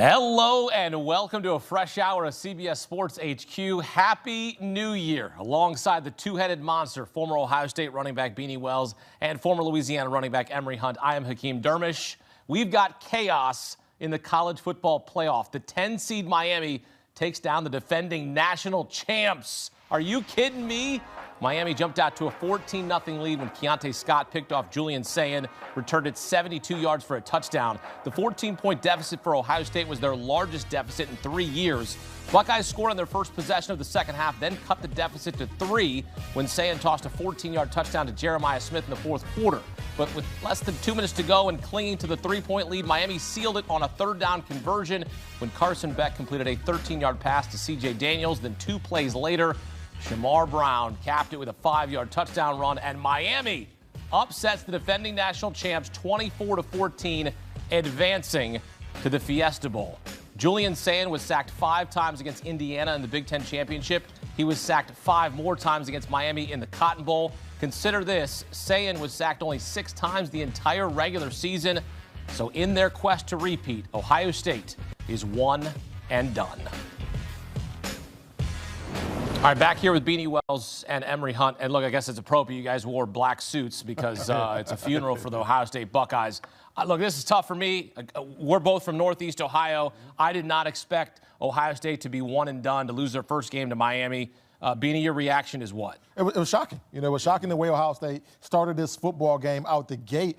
Hello and welcome to a fresh hour of CBS Sports HQ. Happy New Year. Alongside the two-headed monster, former Ohio State running back Beanie Wells and former Louisiana running back Emory Hunt, I am Hakeem Dermish. We've got chaos in the college football playoff. The 10-seed Miami takes down the defending national champs. Are you kidding me? Miami jumped out to a 14-0 lead when Keontae Scott picked off Julian Sayin, returned it 72 yards for a touchdown. The 14-point deficit for Ohio State was their largest deficit in 3 years. Buckeyes scored on their first possession of the second half, then cut the deficit to 3 when Sayin tossed a 14-yard touchdown to Jeremiah Smith in the fourth quarter. But with less than 2 minutes to go and clinging to the 3-point lead, Miami sealed it on a third down conversion when Carson Beck completed a 13-yard pass to C.J. Daniels. Then 2 plays later, Shamar Brown capped it with a 5-yard touchdown run, and Miami upsets the defending national champs 24-14, advancing to the Fiesta Bowl. Julian Sayin was sacked 5 times against Indiana in the Big Ten Championship. He was sacked 5 more times against Miami in the Cotton Bowl. Consider this, Sayin was sacked only 6 times the entire regular season. So in their quest to repeat, Ohio State is one and done. All right, back here with Beanie Wells and Emory Hunt. And look, I guess it's appropriate you guys wore black suits because it's a funeral for the Ohio State Buckeyes. Look, this is tough for me. We're both from Northeast Ohio. I did not expect Ohio State to be one and done, to lose their first game to Miami. Beanie, your reaction is what? It was shocking. You know, it was shocking the way Ohio State started this football game out the gate.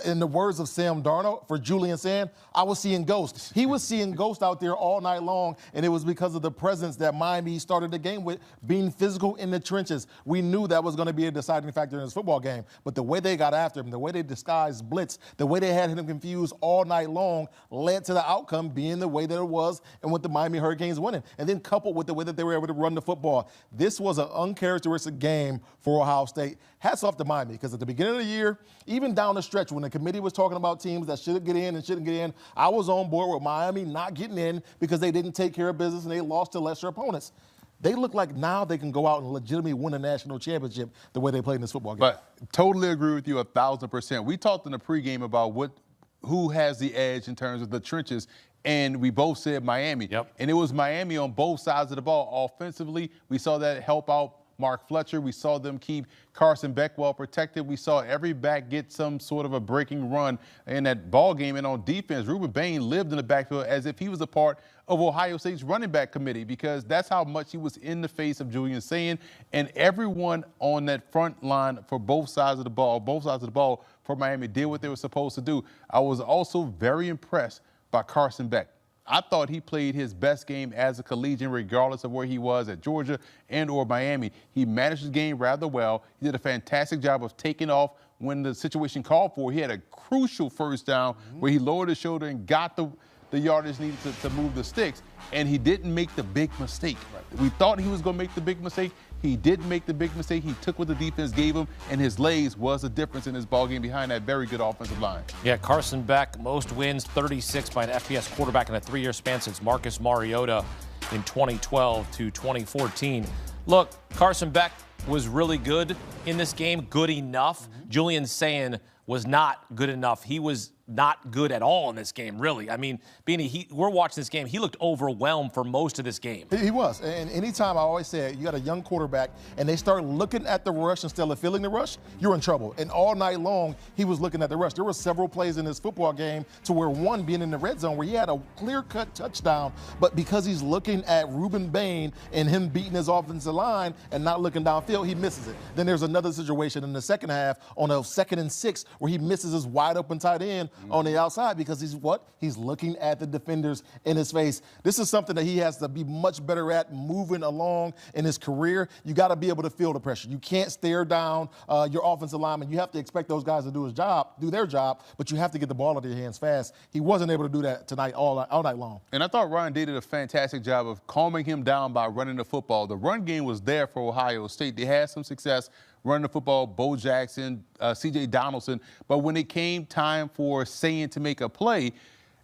In the words of Sam Darnold, for Julian Sayin, I was seeing ghosts. He was seeing ghosts out there all night long, and it was because of the presence that Miami started the game with, being physical in the trenches. We knew that was going to be a deciding factor in this football game, but the way they got after him, the way they disguised blitz, the way they had him confused all night long led to the outcome being the way that it was and with the Miami Hurricanes winning. And then coupled with the way that they were able to run the football, this was an uncharacteristic game for Ohio State. Hats off to Miami, because at the beginning of the year, even down the stretch when the committee was talking about teams that should get in and shouldn't get in, I was on board with Miami not getting in because they didn't take care of business and they lost to lesser opponents. They look like now they can go out and legitimately win a national championship the way they played in this football game. But totally agree with you 1,000%. We talked in the pregame about who has the edge in terms of the trenches, and we both said Miami. Yep. And it was Miami on both sides of the ball. Offensively, we saw that help out Mark Fletcher. We saw them keep Carson Beck well protected. We saw every back get some sort of a breaking run in that ball game. And on defense, Ruben Bain lived in the backfield as if he was a part of Ohio State's running back committee, because that's how much he was in the face of Julian Sayin. And everyone on that front line for both sides of the ball for Miami did what they were supposed to do. I was also very impressed by Carson Beck. I thought he played his best game as a collegian, regardless of where he was at Georgia and or Miami. He managed his game rather well. He did a fantastic job of taking off when the situation called for. He had a crucial first down where he lowered his shoulder and got the yardage needed to move the sticks, and he didn't make the big mistake. Right. We thought he was going to make the big mistake. He didn't make the big mistake. He took what the defense gave him, and his legs was the difference in his ball game behind that very good offensive line. Yeah, Carson Beck, most wins, 36 by an FBS quarterback in a 3-year span since Marcus Mariota in 2012 to 2014. Look, Carson Beck was really good in this game, good enough. Julian Sayin was not good enough. He was not good at all in this game, really. I mean, Beanie, we're watching this game. He looked overwhelmed for most of this game. He was. And anytime I always say you got a young quarterback and they start looking at the rush instead of feeling the rush, you're in trouble. And all night long, he was looking at the rush. There were several plays in this football game to where one being in the red zone where he had a clear-cut touchdown, but because he's looking at Ruben Bain and him beating his offensive line and not looking downfield, he misses it. Then there's another situation in the second half on a 2nd and 6 where he misses his wide-open tight end on the outside because he's looking at the defenders in his face. This is something that he has to be much better at moving along in his career. You got to be able to feel the pressure. You can't stare down your offensive lineman. You have to expect those guys to do their job, but you have to get the ball out of your hands fast. He wasn't able to do that tonight all night long. And I thought Ryan Day did a fantastic job of calming him down by running the football. The run game was there for Ohio State. They had some success running the football, Bo Jackson, C.J. Donaldson. But when it came time for Sayin to make a play,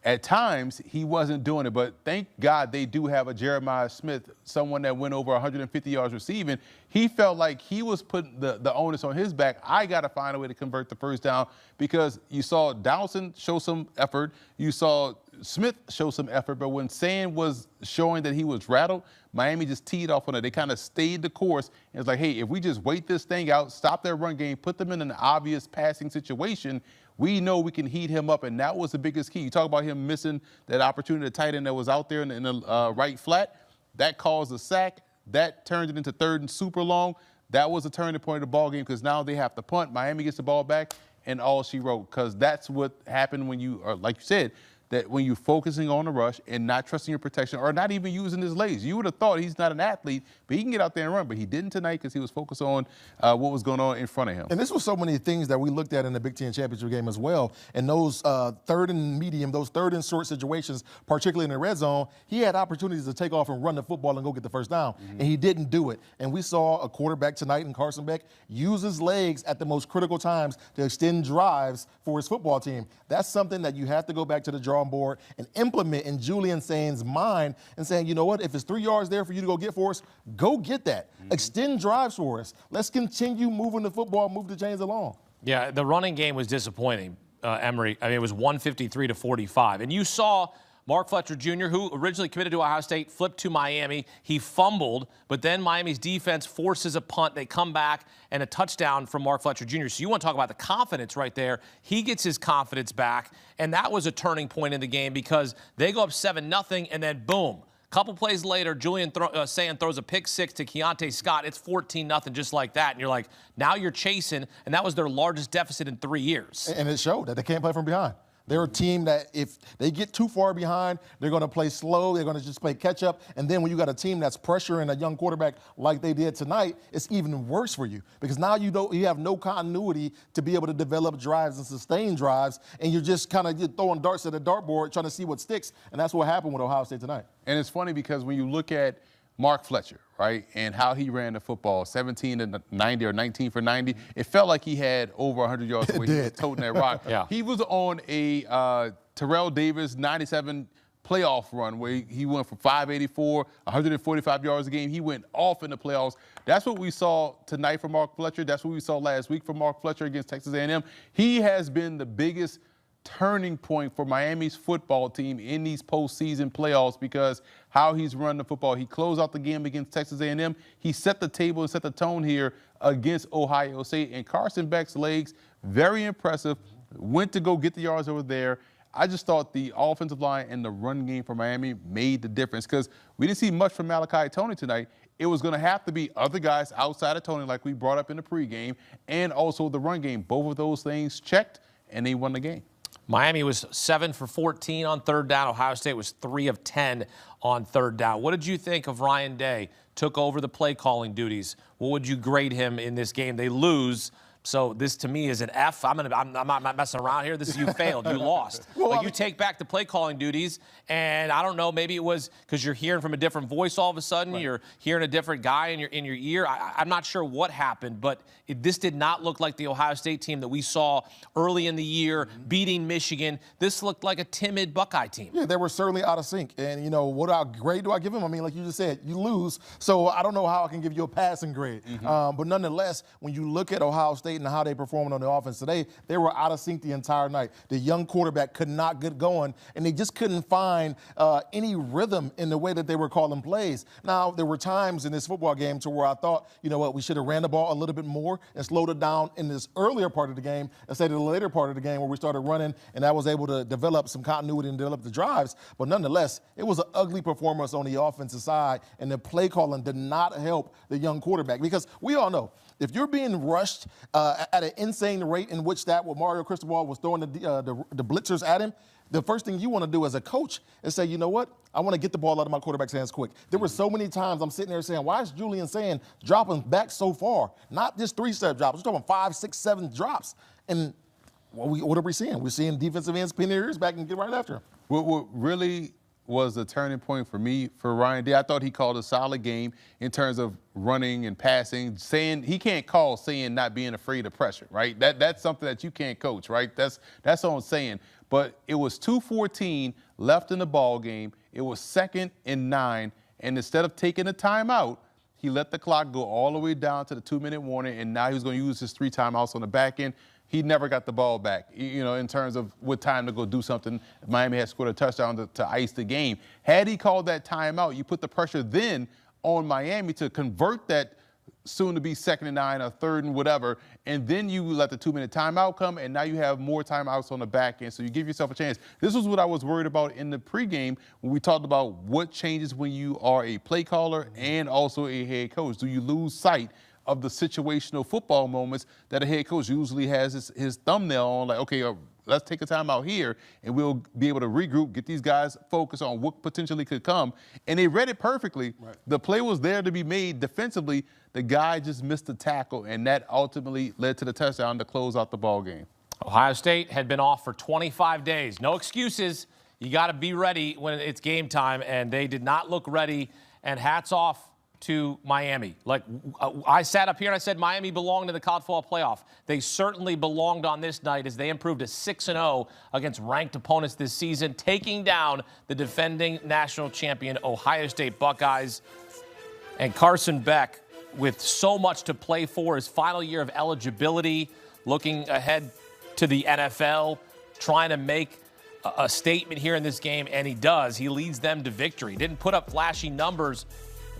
At times, he wasn't doing it, but thank God they do have a Jeremiah Smith, someone that went over 150 yards receiving. He felt like he was putting the onus on his back. I got to find a way to convert the first down, because you saw Dowson show some effort. You saw Smith show some effort, but when Sand was showing that he was rattled, Miami just teed off on it. They kind of stayed the course. And it's like, hey, if we just wait this thing out, stop their run game, put them in an obvious passing situation, we know we can heat him up, and that was the biggest key. You talk about him missing that opportunity, the tight end that was out there in the right flat. That caused a sack. That turned it into 3rd and super long. That was a turning point of the ball game, because now they have to punt. Miami gets the ball back, and all she wrote, because that's what happened when you, or like you said, that when you're focusing on the rush and not trusting your protection, or not even using his legs. You would have thought he's not an athlete, but he can get out there and run. But he didn't tonight, because he was focused on what was going on in front of him. And this was so many things that we looked at in the Big Ten championship game as well. And those 3rd and medium, those 3rd and short situations, particularly in the red zone, he had opportunities to take off and run the football and go get the first down. And he didn't do it. And we saw a quarterback tonight in Carson Beck use his legs at the most critical times to extend drives for his football team. That's something that you have to go back to the drawing board and implement in Julian Sand's mind, and saying, you know what, if it's 3 yards there for you to go get for us, go get that. Extend drives for us. Let's continue moving the football, move the chains along. Yeah, the running game was disappointing, Emory. I mean, it was 153 to 45. And you saw Mark Fletcher Jr., who originally committed to Ohio State, flipped to Miami. He fumbled, but then Miami's defense forces a punt. They come back, and a touchdown from Mark Fletcher Jr. So you want to talk about the confidence right there. He gets his confidence back, and that was a turning point in the game, because they go up 7-0, and then boom. Couple plays later, Julian Sand throws a pick six to Keontae Scott. It's 14-0, just like that. And you're like, now you're chasing, and that was their largest deficit in 3 years. And it showed that they can't play from behind. They're a team that if they get too far behind, they're going to play slow. They're going to just play catch up. And then when you got a team that's pressuring a young quarterback like they did tonight, it's even worse for you, because now you have no continuity to be able to develop drives and sustain drives, and you're just kind of throwing darts at the dartboard trying to see what sticks. And that's what happened with Ohio State tonight. And it's funny, because when you look at Mark Fletcher, right, and how he ran the football, 17 to 90 or 19 for 90, it felt like he had over 100 yards away. He was toting that rock. Yeah. He was on a Terrell Davis 97 playoff run where he went for 584, 145 yards a game. He went off in the playoffs. That's what we saw tonight from Mark Fletcher. That's what we saw last week from Mark Fletcher against Texas A&M. He has been the biggest turning point for Miami's football team in these postseason playoffs, because how he's run the football. He closed out the game against Texas A&M. He set the table and set the tone here against Ohio State. And Carson Beck's legs, very impressive. Went to go get the yards over there. I just thought the offensive line and the run game for Miami made the difference, because we didn't see much from Malachi Tony tonight. It was going to have to be other guys outside of Tony, like we brought up in the pregame, and also the run game. Both of those things checked, and they won the game. Miami was 7 for 14 on 3rd down. Ohio State was 3 of 10 on 3rd down. What did you think of Ryan Day? Took over the play calling duties. What would you grade him in this game? They lose. So this to me is an F. I'm not messing around here. This is, you failed. You lost. Well, like, you take back the play calling duties, and I don't know, maybe it was because you're hearing from a different voice all of a sudden. Right. You're hearing a different guy in your ear. I'm not sure what happened, but this did not look like the Ohio State team that we saw early in the year beating Michigan. This looked like a timid Buckeye team. Yeah, they were certainly out of sync. And, you know, what grade do I give them? I mean, like you just said, you lose. So I don't know how I can give you a passing grade. But nonetheless, when you look at Ohio State and how they performed on the offense today, they were out of sync the entire night. The young quarterback could not get going, and they just couldn't find any rhythm in the way that they were calling plays. Now, there were times in this football game to where I thought, you know what, we should have ran the ball a little bit more and slowed it down in this earlier part of the game instead of the later part of the game where we started running, and I was able to develop some continuity and develop the drives. But nonetheless, it was an ugly performance on the offensive side, and the play calling did not help the young quarterback, because we all know if you're being rushed at an insane rate in which that what Mario Cristobal was throwing the blitzers at him, the first thing you want to do as a coach is say, you know what, I want to get the ball out of my quarterback's hands quick. There were so many times I'm sitting there saying, why is Julian Sand dropping back so far? Not just 3-step drops. We're talking 5, 6, 7 drops. And what are we seeing? We're seeing defensive ends pin their ears back and get right after him. What really was the turning point for me, for Ryan Day, I thought he called a solid game in terms of running and passing. Saying he can't call saying not being afraid of pressure, right? That's something that you can't coach, right? That's on saying. But it was 2:14 left in the ball game. It was 2nd and 9, and instead of taking a timeout, he let the clock go all the way down to the 2-minute warning, and now he was going to use his 3 timeouts on the back end. He never got the ball back, in terms of what time to go do something. Miami had scored a touchdown to ice the game. Had he called that timeout, you put the pressure then on Miami to convert that soon-to-be 2nd and 9 or 3rd and whatever, and then you let the 2-minute timeout come, and now you have more timeouts on the back end, so you give yourself a chance. This was what I was worried about in the pregame when we talked about what changes when you are a play caller and also a head coach. Do you lose sight of the situational football moments that a head coach usually has his thumbnail on, like, okay, let's take a time out here, and we'll be able to regroup, get these guys focused on what potentially could come. And they read it perfectly. Right. The play was there to be made defensively. The guy just missed the tackle, and that ultimately led to the touchdown to close out the ball game. Ohio State had been off for 25 days. No excuses. You got to be ready when it's game time, and they did not look ready. And hats off to Miami. Like, I sat up here and I said Miami belonged in the college football playoff. They certainly belonged on this night as they improved to 6-0 against ranked opponents this season, taking down the defending national champion Ohio State Buckeyes. And Carson Beck, with so much to play for, his final year of eligibility, looking ahead to the NFL, trying to make a statement here in this game, and he does. He leads them to victory. Didn't put up flashy numbers,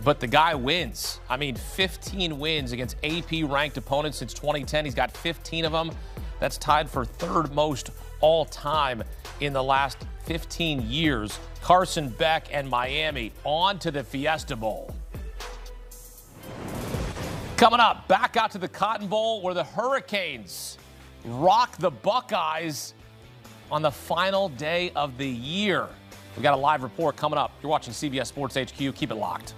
but the guy wins. I mean, 15 wins against AP-ranked opponents since 2010. He's got 15 of them. That's tied for 3rd most all-time in the last 15 years. Carson Beck and Miami on to the Fiesta Bowl. Coming up, back out to the Cotton Bowl where the Hurricanes rock the Buckeyes on the final day of the year. We got a live report coming up. You're watching CBS Sports HQ. Keep it locked.